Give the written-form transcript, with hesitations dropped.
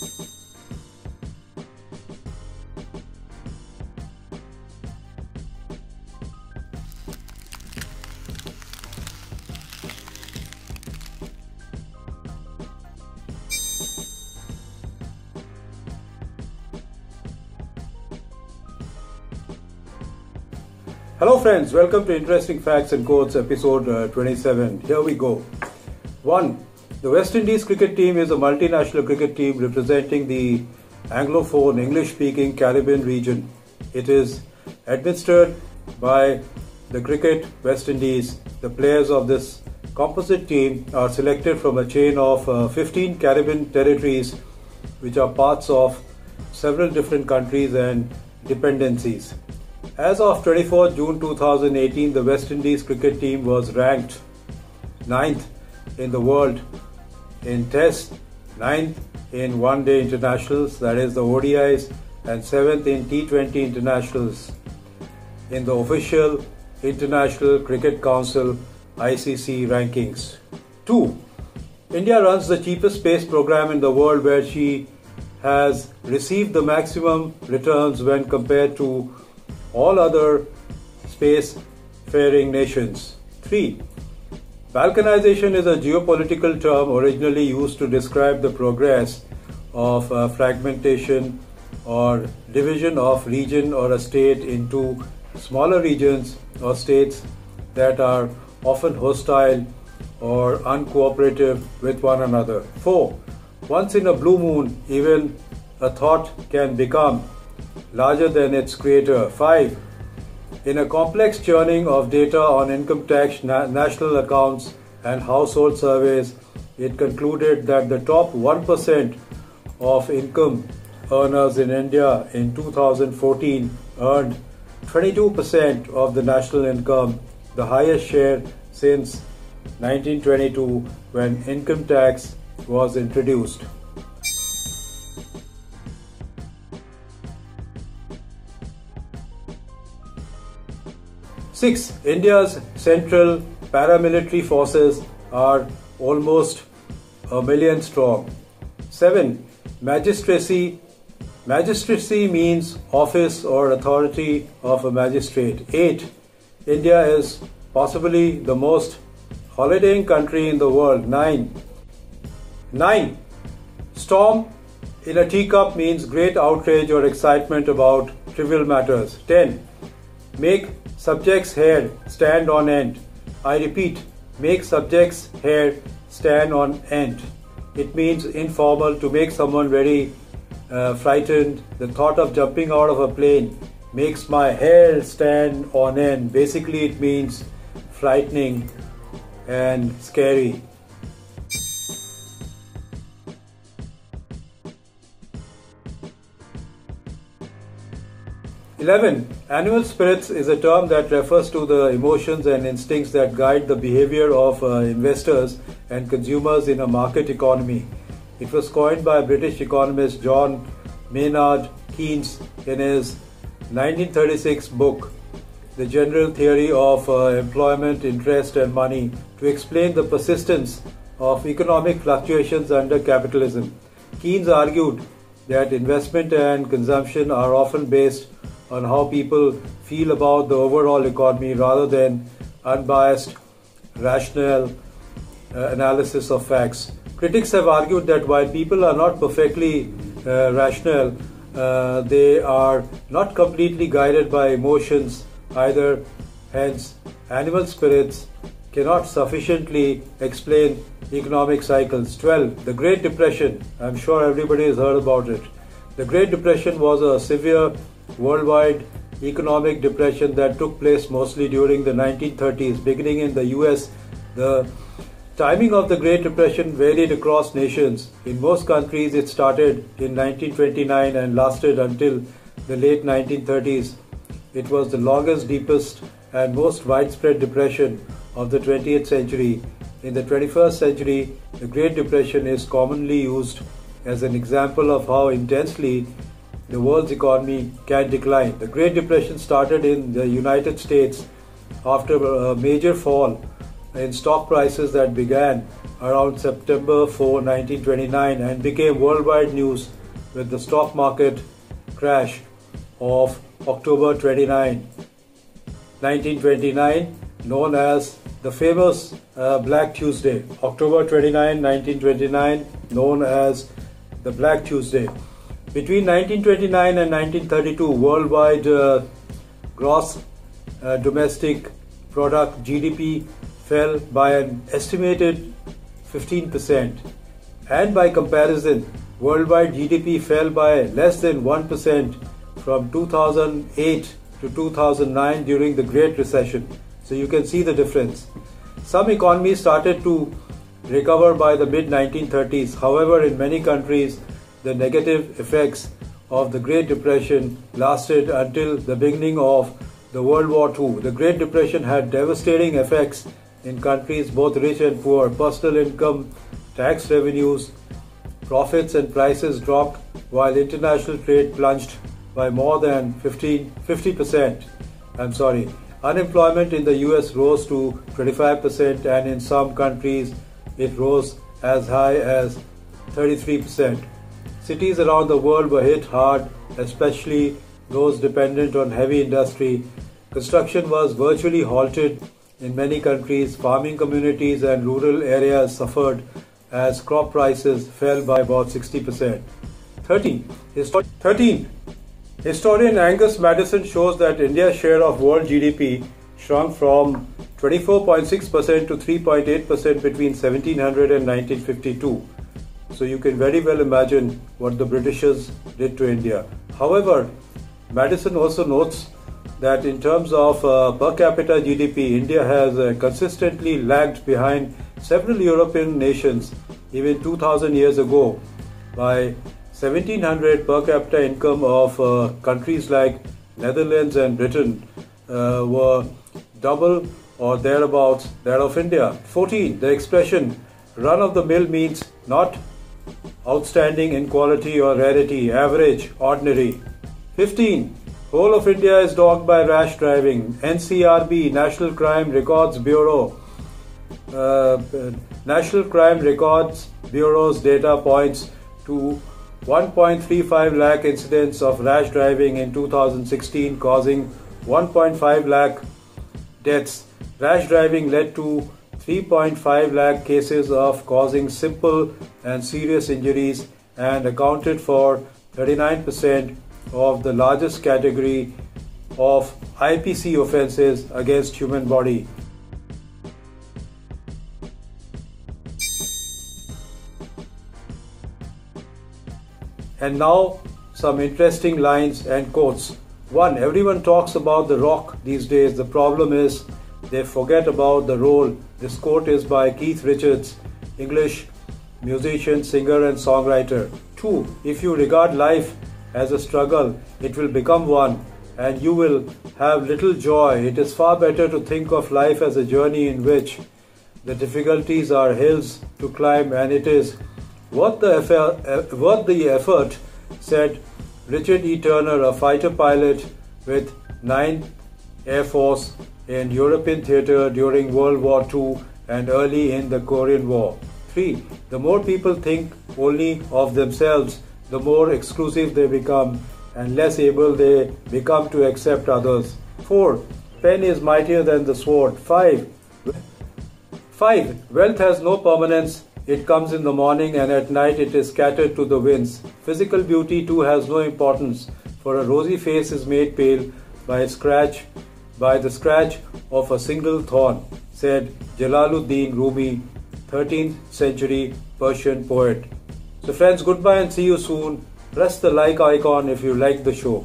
Hello friends, welcome to Interesting Facts and Quotes episode 27. Here we go. 1. The West Indies cricket team is a multinational cricket team representing the Anglophone, English-speaking Caribbean region. It is administered by the Cricket West Indies. The players of this composite team are selected from a chain of 15 Caribbean territories which are parts of several different countries and dependencies. As of 24 June 2018, the West Indies cricket team was ranked 9th in the world in Test, 9th in One-Day Internationals, that is the ODIs, and 7th in T20 Internationals in the official International Cricket Council ICC rankings. 2. India runs the cheapest space program in the world, where she has received the maximum returns when compared to all other space-faring nations. 3. Balkanization is a geopolitical term originally used to describe the progress of fragmentation or division of region or a state into smaller regions or states that are often hostile or uncooperative with one another. 4. Once in a blue moon, even a thought can become larger than its creator. 5. In a complex churning of data on income tax, national accounts and household surveys, it concluded that the top 1% of income earners in India in 2014 earned 22% of the national income, the highest share since 1922 when income tax was introduced. 6. India's central paramilitary forces are almost 1 million strong. 7. Magistracy means office or authority of a magistrate. 8. India is possibly the most holidaying country in the world. 9. Storm in a teacup means great outrage or excitement about trivial matters. 10. Make subject's hair stand on end. I repeat, make subject's hair stand on end. It means informal, to make someone very frightened. The thought of jumping out of a plane makes my hair stand on end. Basically, it means frightening and scary. 11. Animal spirits is a term that refers to the emotions and instincts that guide the behavior of investors and consumers in a market economy. It was coined by British economist John Maynard Keynes in his 1936 book, The General Theory of Employment, Interest and Money, to explain the persistence of economic fluctuations under capitalism. Keynes argued that investment and consumption are often based on how people feel about the overall economy rather than unbiased, rational analysis of facts. Critics have argued that while people are not perfectly rational, they are not completely guided by emotions either. Hence, animal spirits cannot sufficiently explain economic cycles. 12. The Great Depression. I'm sure everybody has heard about it. The Great Depression was a severe worldwide economic depression that took place mostly during the 1930s. Beginning in the US, the timing of the Great Depression varied across nations. In most countries, it started in 1929 and lasted until the late 1930s. It was the longest, deepest, and most widespread depression of the 20th century. In the 21st century, the Great Depression is commonly used as an example of how intensely the world's economy can decline. The Great Depression started in the United States after a major fall in stock prices that began around September 4, 1929 and became worldwide news with the stock market crash of October 29, 1929, known as the famous Black Tuesday. October 29, 1929, known as the Black Tuesday. Between 1929 and 1932, worldwide gross domestic product (GDP) fell by an estimated 15%, and by comparison, worldwide GDP fell by less than 1% from 2008 to 2009 during the Great Recession. So you can see the difference. Some economies started to recover by the mid-1930s. However, in many countries, the negative effects of the Great Depression lasted until the beginning of the World War II. The Great Depression had devastating effects in countries both rich and poor. Personal income, tax revenues, profits and prices dropped, while international trade plunged by more than 50%. Unemployment in the US rose to 25%, and in some countries it rose as high as 33%. Cities around the world were hit hard, especially those dependent on heavy industry. Construction was virtually halted in many countries. Farming communities and rural areas suffered as crop prices fell by about 60%. 13. Historian Angus Maddison shows that India's share of world GDP shrunk from 24.6% to 3.8% between 1700 and 1952. So you can very well imagine what the Britishers did to India. However, Maddison also notes that in terms of per capita GDP, India has consistently lagged behind several European nations even 2000 years ago. By 1700, per capita income of countries like Netherlands and Britain were double or thereabouts that of India. 14. The expression run of the mill means not outstanding in quality or rarity, average, ordinary. 15. Whole of India is dogged by rash driving. NCRB, National Crime Records Bureau. National Crime Records Bureau's data points to 1.35 lakh incidents of rash driving in 2016, causing 1.5 lakh deaths. Rash driving led to 3.5 lakh cases of causing simple and serious injuries and accounted for 39% of the largest category of IPC offences against human body. And now some interesting lines and quotes. 1. Everyone talks about The Rock these days. The problem is they forget about the role. This quote is by Keith Richards, English musician, singer and songwriter. 2. If you regard life as a struggle, it will become one and you will have little joy. It is far better to think of life as a journey in which the difficulties are hills to climb, and it is worth the effort, said Richard E. Turner, a fighter pilot with 9th Air Force in European theatre during World War II and early in the Korean War. 3. The more people think only of themselves, the more exclusive they become and less able they become to accept others. 4. Pen is mightier than the sword. 5. Wealth has no permanence. It comes in the morning and at night it is scattered to the winds. Physical beauty too has no importance, for a rosy face is made pale by the scratch of a single thorn, said Jalaluddin Rumi, 13th century Persian poet. So friends, goodbye and see you soon. Press the like icon if you like the show.